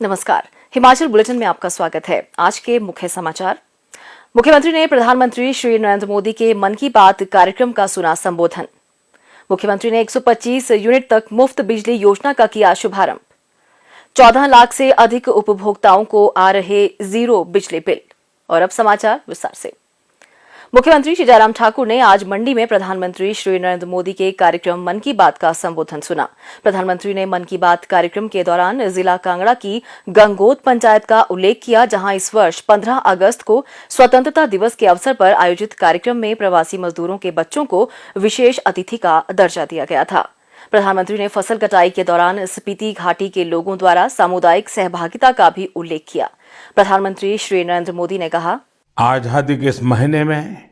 नमस्कार, हिमाचल बुलेटिन में आपका स्वागत है। आज के मुख्य समाचार। मुख्यमंत्री ने प्रधानमंत्री श्री नरेंद्र मोदी के मन की बात कार्यक्रम का सुना संबोधन। मुख्यमंत्री ने 125 यूनिट तक मुफ्त बिजली योजना का किया शुभारंभ। 14 लाख से अधिक उपभोक्ताओं को आ रहे जीरो बिजली बिल। और अब समाचार विस्तार से। मुख्यमंत्री श्री जयराम ठाकुर ने आज मंडी में प्रधानमंत्री श्री नरेंद्र मोदी के कार्यक्रम मन की बात का संबोधन सुना। प्रधानमंत्री ने मन की बात कार्यक्रम के दौरान जिला कांगड़ा की गंगोत पंचायत का उल्लेख किया, जहां इस वर्ष 15 अगस्त को स्वतंत्रता दिवस के अवसर पर आयोजित कार्यक्रम में प्रवासी मजदूरों के बच्चों को विशेष अतिथि का दर्जा दिया गया था। प्रधानमंत्री ने फसल कटाई के दौरान स्पीति घाटी के लोगों द्वारा सामुदायिक सहभागिता का भी उल्लेख किया। प्रधानमंत्री श्री नरेंद्र मोदी ने कहा, आजादी के इस महीने में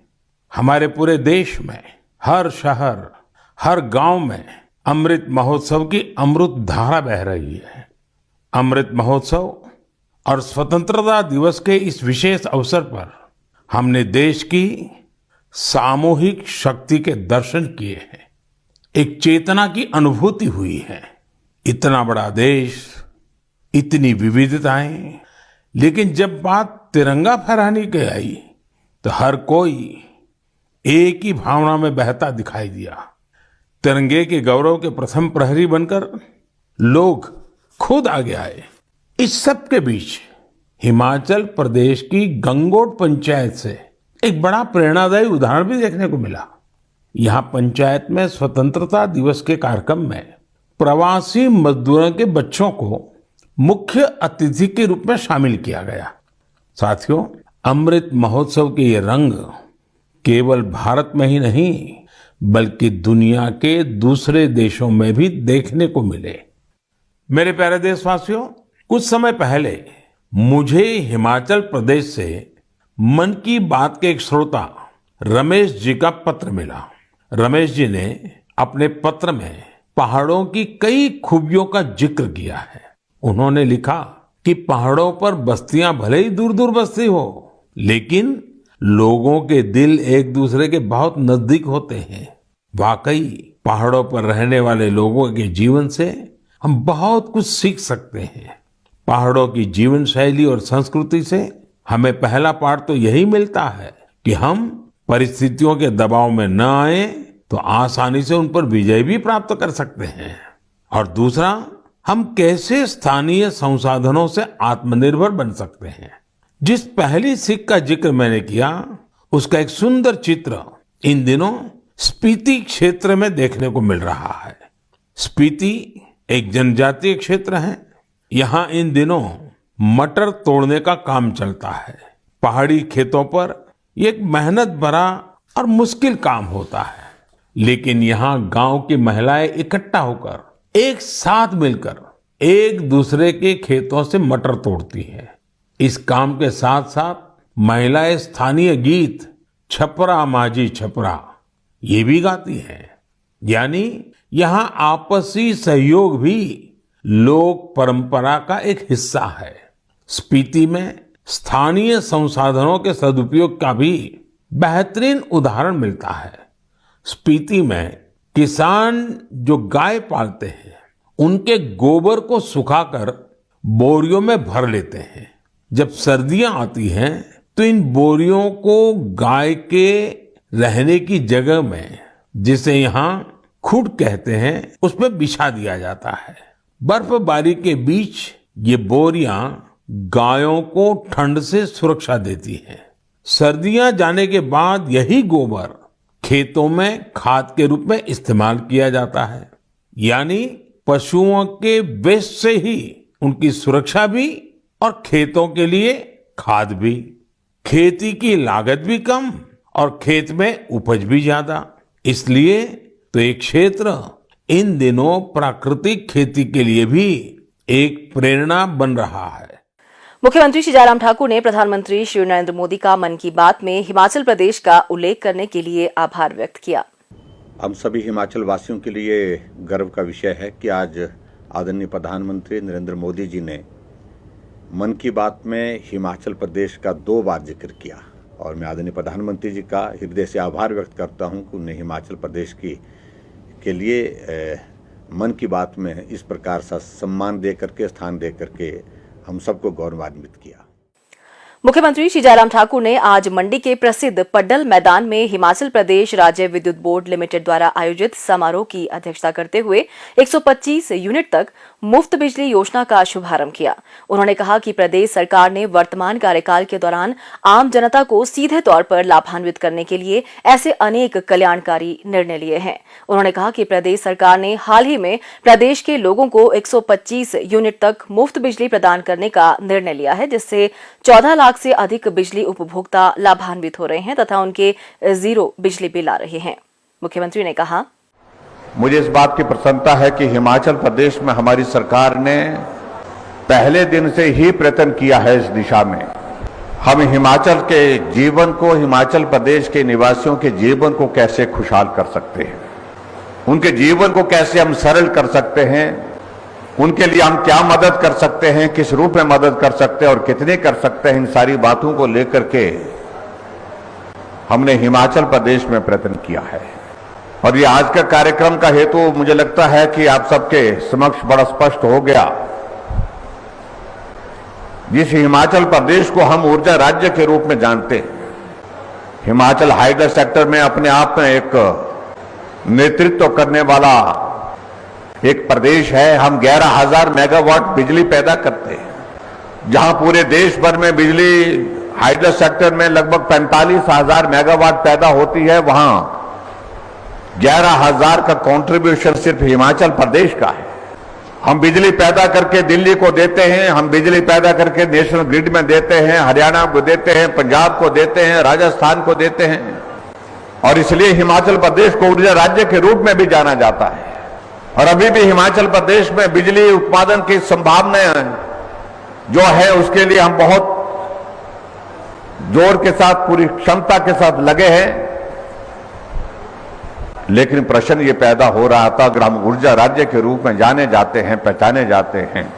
हमारे पूरे देश में हर शहर, हर गांव में अमृत महोत्सव की अमृत धारा बह रही है। अमृत महोत्सव और स्वतंत्रता दिवस के इस विशेष अवसर पर हमने देश की सामूहिक शक्ति के दर्शन किए हैं। एक चेतना की अनुभूति हुई है। इतना बड़ा देश, इतनी विविधताएं, लेकिन जब बात तिरंगा फहराने की आई तो हर कोई एक ही भावना में बहता दिखाई दिया। तिरंगे के गौरव के प्रथम प्रहरी बनकर लोग खुद आगे आए। इस सब के बीच हिमाचल प्रदेश की गंगोट पंचायत से एक बड़ा प्रेरणादायी उदाहरण भी देखने को मिला। यहाँ पंचायत में स्वतंत्रता दिवस के कार्यक्रम में प्रवासी मजदूरों के बच्चों को मुख्य अतिथि के रूप में शामिल किया गया। साथियों, अमृत महोत्सव के ये रंग केवल भारत में ही नहीं बल्कि दुनिया के दूसरे देशों में भी देखने को मिले। मेरे प्यारे देशवासियों, कुछ समय पहले मुझे हिमाचल प्रदेश से मन की बात के एक श्रोता रमेश जी का पत्र मिला। रमेश जी ने अपने पत्र में पहाड़ों की कई खूबियों का जिक्र किया है। उन्होंने लिखा कि पहाड़ों पर बस्तियां भले ही दूर दूर बसती हो, लेकिन लोगों के दिल एक दूसरे के बहुत नजदीक होते हैं। वाकई पहाड़ों पर रहने वाले लोगों के जीवन से हम बहुत कुछ सीख सकते हैं। पहाड़ों की जीवन शैली और संस्कृति से हमें पहला पाठ तो यही मिलता है कि हम परिस्थितियों के दबाव में न आए तो आसानी से उन पर विजय भी प्राप्त कर सकते हैं। और दूसरा, हम कैसे स्थानीय संसाधनों से आत्मनिर्भर बन सकते हैं। जिस पहली सीख का जिक्र मैंने किया, उसका एक सुंदर चित्र इन दिनों स्पीति क्षेत्र में देखने को मिल रहा है। स्पीति एक जनजातीय क्षेत्र है। यहाँ इन दिनों मटर तोड़ने का काम चलता है। पहाड़ी खेतों पर ये एक मेहनत भरा और मुश्किल काम होता है, लेकिन यहाँ गांव की महिलाएं इकट्ठा होकर एक साथ मिलकर एक दूसरे के खेतों से मटर तोड़ती है। इस काम के साथ साथ महिलाएं स्थानीय गीत छपरा माझी छपरा ये भी गाती हैं। यानी यहाँ आपसी सहयोग भी लोक परंपरा का एक हिस्सा है। स्पीति में स्थानीय संसाधनों के सदुपयोग का भी बेहतरीन उदाहरण मिलता है। स्पीति में किसान जो गाय पालते हैं, उनके गोबर को सुखाकर बोरियों में भर लेते हैं। जब सर्दियां आती हैं तो इन बोरियों को गाय के रहने की जगह में, जिसे यहाँ खुड कहते हैं, उसमें बिछा दिया जाता है। बर्फबारी के बीच ये बोरियां गायों को ठंड से सुरक्षा देती हैं। सर्दियां जाने के बाद यही गोबर खेतों में खाद के रूप में इस्तेमाल किया जाता है। यानी पशुओं के वेस्ट से ही उनकी सुरक्षा भी और खेतों के लिए खाद भी। खेती की लागत भी कम और खेत में उपज भी ज्यादा। इसलिए तो एक क्षेत्र इन दिनों प्राकृतिक खेती के लिए भी एक प्रेरणा बन रहा है। मुख्यमंत्री श्री जयराम ठाकुर ने प्रधानमंत्री श्री नरेंद्र मोदी का मन की बात में हिमाचल प्रदेश का उल्लेख करने के लिए आभार व्यक्त किया। हम सभी हिमाचल वासियों के लिए गर्व का विषय है कि आज आदरणीय प्रधानमंत्री नरेंद्र मोदी जी ने मन की बात में हिमाचल प्रदेश का 2 बार जिक्र किया। और मैं आदरणीय प्रधानमंत्री जी का हृदय से आभार व्यक्त करता हूं कि उन्हें हिमाचल प्रदेश के लिए मन की बात में इस प्रकार सा सम्मान दे करके, स्थान दे करके हम सबको गौरवान्वित किया। मुख्यमंत्री श्री जयराम ठाकुर ने आज मंडी के प्रसिद्ध पड्डल मैदान में हिमाचल प्रदेश राज्य विद्युत बोर्ड लिमिटेड द्वारा आयोजित समारोह की अध्यक्षता करते हुए 125 यूनिट तक मुफ्त बिजली योजना का शुभारंभ किया। उन्होंने कहा कि प्रदेश सरकार ने वर्तमान कार्यकाल के दौरान आम जनता को सीधे तौर पर लाभान्वित करने के लिए ऐसे अनेक कल्याणकारी निर्णय लिए हैं। उन्होंने कहा कि प्रदेश सरकार ने हाल ही में प्रदेश के लोगों को 125 यूनिट तक मुफ्त बिजली प्रदान करने का निर्णय लिया है, जिससे 14 लाख से अधिक बिजली उपभोक्ता लाभान्वित हो रहे हैं तथा उनके जीरो बिजली बिल आ रहे हैं। मुख्यमंत्री ने कहा, मुझे इस बात की प्रसन्नता है कि हिमाचल प्रदेश में हमारी सरकार ने पहले दिन से ही प्रयत्न किया है इस दिशा में। हम हिमाचल के जीवन को, हिमाचल प्रदेश के निवासियों के जीवन को कैसे खुशहाल कर सकते हैं, उनके जीवन को कैसे हम सरल कर सकते हैं, उनके लिए हम क्या मदद कर सकते हैं, किस रूप में मदद कर सकते हैं और कितने कर सकते हैं, इन सारी बातों को लेकर के हमने हिमाचल प्रदेश में प्रयत्न किया है। और ये आज का कार्यक्रम का हेतु मुझे लगता है कि आप सबके समक्ष बड़ा स्पष्ट हो गया। जिस हिमाचल प्रदेश को हम ऊर्जा राज्य के रूप में जानते हैं, हिमाचल हाइड्रो सेक्टर में अपने आप में एक नेतृत्व करने वाला एक प्रदेश है। हम 11,000 मेगावाट बिजली पैदा करते हैं, जहां पूरे देश भर में बिजली हाइड्रो सेक्टर में लगभग 45,000 मेगावाट पैदा होती है, वहां 11,000 का कंट्रीब्यूशन सिर्फ हिमाचल प्रदेश का है। हम बिजली पैदा करके दिल्ली को देते हैं, हम बिजली पैदा करके नेशनल ग्रिड में देते हैं, हरियाणा को देते हैं, पंजाब को देते हैं, राजस्थान को देते हैं, और इसलिए हिमाचल प्रदेश को ऊर्जा राज्य के रूप में भी जाना जाता है। और अभी भी हिमाचल प्रदेश में बिजली उत्पादन की संभावनाएं जो है उसके लिए हम बहुत जोर के साथ, पूरी क्षमता के साथ लगे हैं। लेकिन प्रश्न ये पैदा हो रहा था, अगर हम ऊर्जा राज्य के रूप में जाने जाते हैं, पहचाने जाते हैं,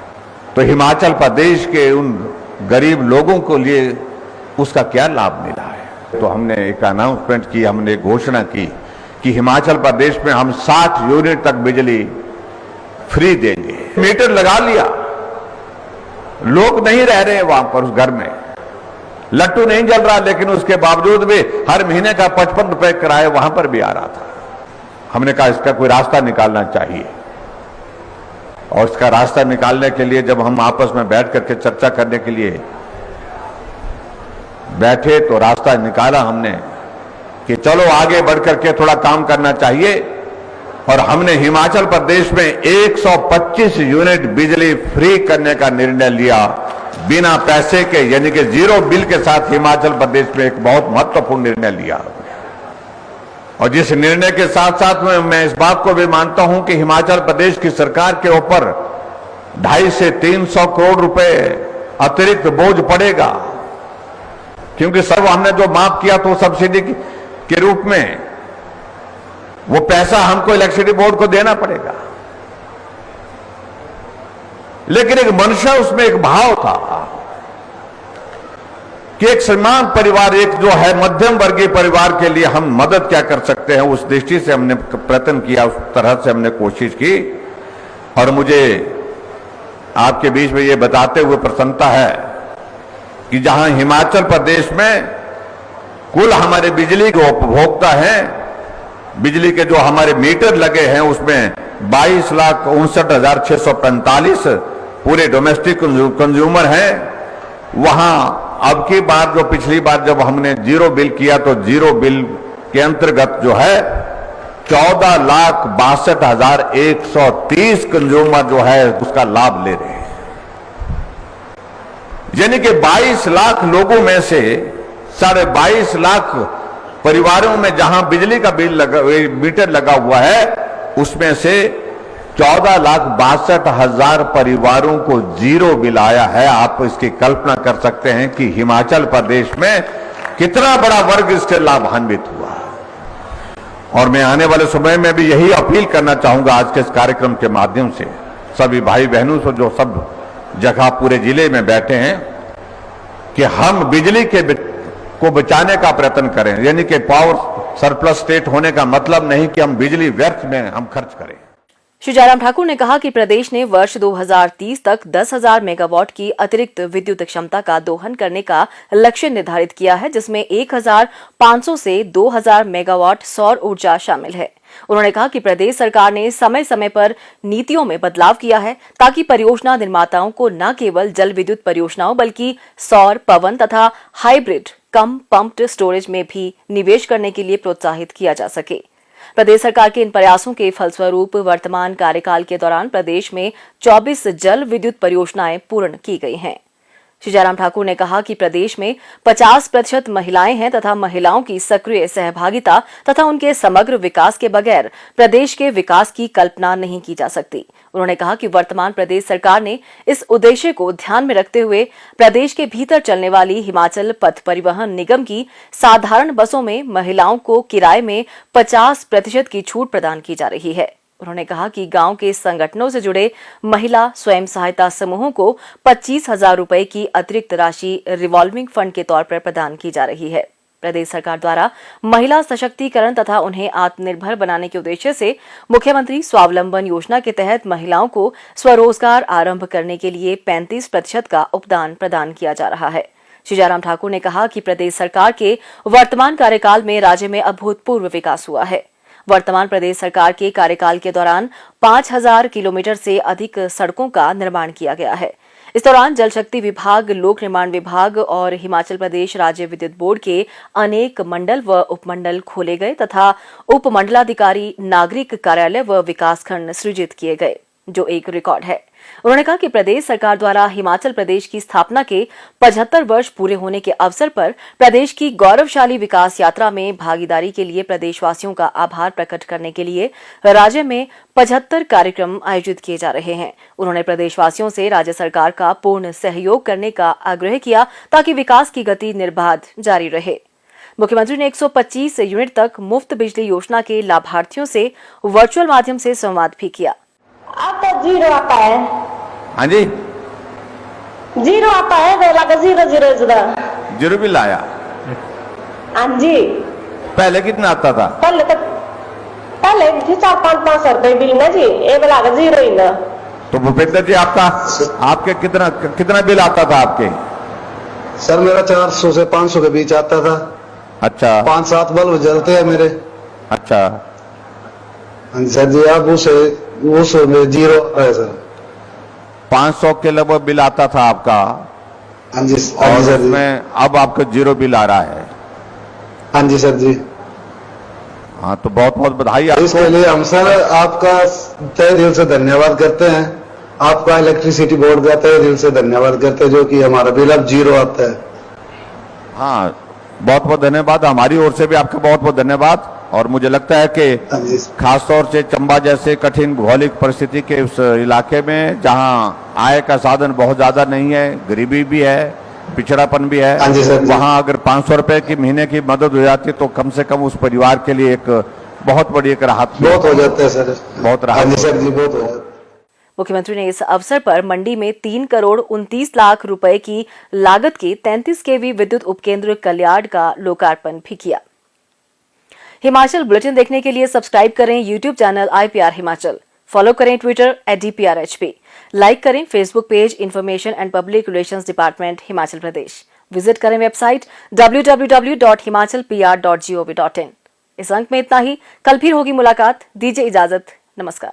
तो हिमाचल प्रदेश के उन गरीब लोगों को लिए उसका क्या लाभ मिला है। तो हमने एक अनाउंसमेंट की, हमने एक घोषणा की कि हिमाचल प्रदेश में हम 60 यूनिट तक बिजली फ्री देंगे। मीटर लगा लिया, लोग नहीं रह रहे वहां पर उस घर में, लट्टू नहीं जल रहा, लेकिन उसके बावजूद भी हर महीने का 55 रुपए किराया वहां पर भी आ रहा था। हमने कहा इसका कोई रास्ता निकालना चाहिए, और इसका रास्ता निकालने के लिए जब हम आपस में बैठ करके चर्चा करने के लिए बैठे तो रास्ता निकाला हमने कि चलो आगे बढ़ करके थोड़ा काम करना चाहिए। और हमने हिमाचल प्रदेश में 125 यूनिट बिजली फ्री करने का निर्णय लिया, बिना पैसे के, यानी कि जीरो बिल के साथ हिमाचल प्रदेश में एक बहुत महत्वपूर्ण निर्णय लिया। और जिस निर्णय के साथ साथ में मैं इस बात को भी मानता हूं कि हिमाचल प्रदेश की सरकार के ऊपर 250 से 300 करोड़ रुपए अतिरिक्त बोझ पड़ेगा, क्योंकि सब हमने जो माफ किया तो सब्सिडी के रूप में वो पैसा हमको इलेक्ट्रिसिटी बोर्ड को देना पड़ेगा। लेकिन एक मंशा, उसमें एक भाव था कि एक समान परिवार, एक जो है मध्यम वर्गीय परिवार के लिए हम मदद क्या कर सकते हैं, उस दृष्टि से हमने प्रयत्न किया, उस तरह से हमने कोशिश की। और मुझे आपके बीच में ये बताते हुए प्रसन्नता है कि जहां हिमाचल प्रदेश में कुल हमारे बिजली के उपभोक्ता हैं, बिजली के जो हमारे मीटर लगे हैं उसमें 22,59,645 पूरे डोमेस्टिक कंज्यूमर हैं, वहां अब की बार जो पिछली बार जब हमने जीरो बिल किया तो जीरो बिल के अंतर्गत जो है 14,62,130 कंज्यूमर जो है उसका लाभ ले रहे हैं। यानी कि 22 लाख लोगों में से 22.5 लाख परिवारों में जहां बिजली का बिल मीटर लगा हुआ है, उसमें से 14,62,000 परिवारों को जीरो बिल आया है। आप इसकी कल्पना कर सकते हैं कि हिमाचल प्रदेश में कितना बड़ा वर्ग इससे लाभान्वित हुआ। और मैं आने वाले समय में भी यही अपील करना चाहूंगा आज के इस कार्यक्रम के माध्यम से सभी भाई बहनों से जो सब जगह पूरे जिले में बैठे हैं कि हम बिजली को बचाने का प्रयत्न करें। यानी कि पावर सरप्लस स्टेट होने का मतलब नहीं कि हम बिजली व्यर्थ में हम खर्च करें। श्री जयराम ठाकुर ने कहा कि प्रदेश ने वर्ष 2030 तक 10,000 मेगावाट की अतिरिक्त विद्युत क्षमता का दोहन करने का लक्ष्य निर्धारित किया है, जिसमें 1,500 से 2,000 मेगावाट सौर ऊर्जा शामिल है। उन्होंने कहा कि प्रदेश सरकार ने समय समय पर नीतियों में बदलाव किया है ताकि परियोजना निर्माताओं को न केवल जल विद्युत परियोजनाओं बल्कि सौर, पवन तथा हाइब्रिड कम पंप्ड स्टोरेज में भी निवेश करने के लिए प्रोत्साहित किया जा सके। प्रदेश सरकार के इन प्रयासों के फलस्वरूप वर्तमान कार्यकाल के दौरान प्रदेश में 24 जल विद्युत परियोजनाएं पूर्ण की गई हैं। श्री जयराम ठाकुर ने कहा कि प्रदेश में 50% महिलाएं हैं तथा महिलाओं की सक्रिय सहभागिता तथा उनके समग्र विकास के बगैर प्रदेश के विकास की कल्पना नहीं की जा सकती। उन्होंने कहा कि वर्तमान प्रदेश सरकार ने इस उद्देश्य को ध्यान में रखते हुए प्रदेश के भीतर चलने वाली हिमाचल पथ परिवहन निगम की साधारण बसों में महिलाओं को किराए में 50% की छूट प्रदान की जा रही है। उन्होंने कहा कि गांव के संगठनों से जुड़े महिला स्वयं सहायता समूहों को 25,000 रुपए की अतिरिक्त राशि रिवॉल्विंग फंड के तौर पर प्रदान की जा रही है। प्रदेश सरकार द्वारा महिला सशक्तिकरण तथा उन्हें आत्मनिर्भर बनाने के उद्देश्य से मुख्यमंत्री स्वावलंबन योजना के तहत महिलाओं को स्वरोजगार आरंभ करने के लिए 35% का उपदान प्रदान किया जा रहा है। श्री जयराम ठाकुर ने कहा कि प्रदेश सरकार के वर्तमान कार्यकाल में राज्य में अभूतपूर्व विकास हुआ है। वर्तमान प्रदेश सरकार के कार्यकाल के दौरान 5,000 किलोमीटर से अधिक सड़कों का निर्माण किया गया है। इस दौरान जल शक्ति विभाग, लोक निर्माण विभाग और हिमाचल प्रदेश राज्य विद्युत बोर्ड के अनेक मंडल व उपमंडल खोले गए तथा उपमंडलाधिकारी, नागरिक कार्यालय व विकासखंड सृजित किए गए, जो एक रिकॉर्ड है। उन्होंने कहा कि प्रदेश सरकार द्वारा हिमाचल प्रदेश की स्थापना के 75 वर्ष पूरे होने के अवसर पर प्रदेश की गौरवशाली विकास यात्रा में भागीदारी के लिए प्रदेशवासियों का आभार प्रकट करने के लिए राज्य में 75 कार्यक्रम आयोजित किए जा रहे हैं। उन्होंने प्रदेशवासियों से राज्य सरकार का पूर्ण सहयोग करने का आग्रह किया ताकि विकास की गति निर्बाध जारी रहे। मुख्यमंत्री ने 125 यूनिट तक मुफ्त बिजली योजना के लाभार्थियों से वर्चुअल माध्यम से संवाद भी किया। अब तो जीरो आता है। हाँ जी, जीरो आता है, 2 लाख 0 जीरो बिल आया। हाँ जी, पहले कितना आता था? पहले 4-5 रुपए बिल ना जी, 1 लाख 0 ही ना। तो भूपेंद्र जी आपके कितना बिल आता था आपके? सर मेरा 400 से 500 के बीच आता था। अच्छा, 5-7 बल्ब जलते हैं मेरे। अच्छा सर जी, आप उस में जीरो है सर। 500 के लगभग बिल आता था आपका। हाँ जी और सर जी। उसमें अब आपका जीरो बिल आ रहा है। हाँ जी सर जी। हाँ, तो बहुत बहुत बधाई आपको। इसके लिए हम सर आपका तहे दिल से धन्यवाद करते हैं। आपका इलेक्ट्रिसिटी बोर्ड का तहे दिल से धन्यवाद करते हैं, जो कि हमारा बिल अब जीरो आता है। हाँ, बहुत बहुत धन्यवाद। हमारी ओर से भी आपका बहुत बहुत धन्यवाद। और मुझे लगता है कि हाँ जी खासतौर से चंबा जैसे कठिन भौगोलिक परिस्थिति के उस इलाके में जहां आय का साधन बहुत ज्यादा नहीं है, गरीबी भी है, पिछड़ापन भी है, हाँ जी सर जी। वहां अगर 500 रुपए की महीने की मदद हो जाती तो कम से कम उस परिवार के लिए एक बहुत बड़ी एक राहत बहुत हो जाता है सर। बहुत राहत। हाँ जी सर जी, बहुत हो जाता है। मुख्यमंत्री ने इस अवसर पर मंडी में 3 करोड़ 29 लाख रुपए की लागत के 33 केवी विद्युत उपकेंद्र कल्याण का लोकार्पण भी किया। हिमाचल बुलेटिन देखने के लिए सब्सक्राइब करें YouTube channel IPR Himachal, follow करें ट्विटर @DPRHP, लाइक करें Facebook page information and public relations department Himachal Pradesh, visit करें वेबसाइट www.himachalpr.gov.in। इस अंक में इतना ही। कल फिर होगी मुलाकात। दीजिए इजाजत। नमस्कार।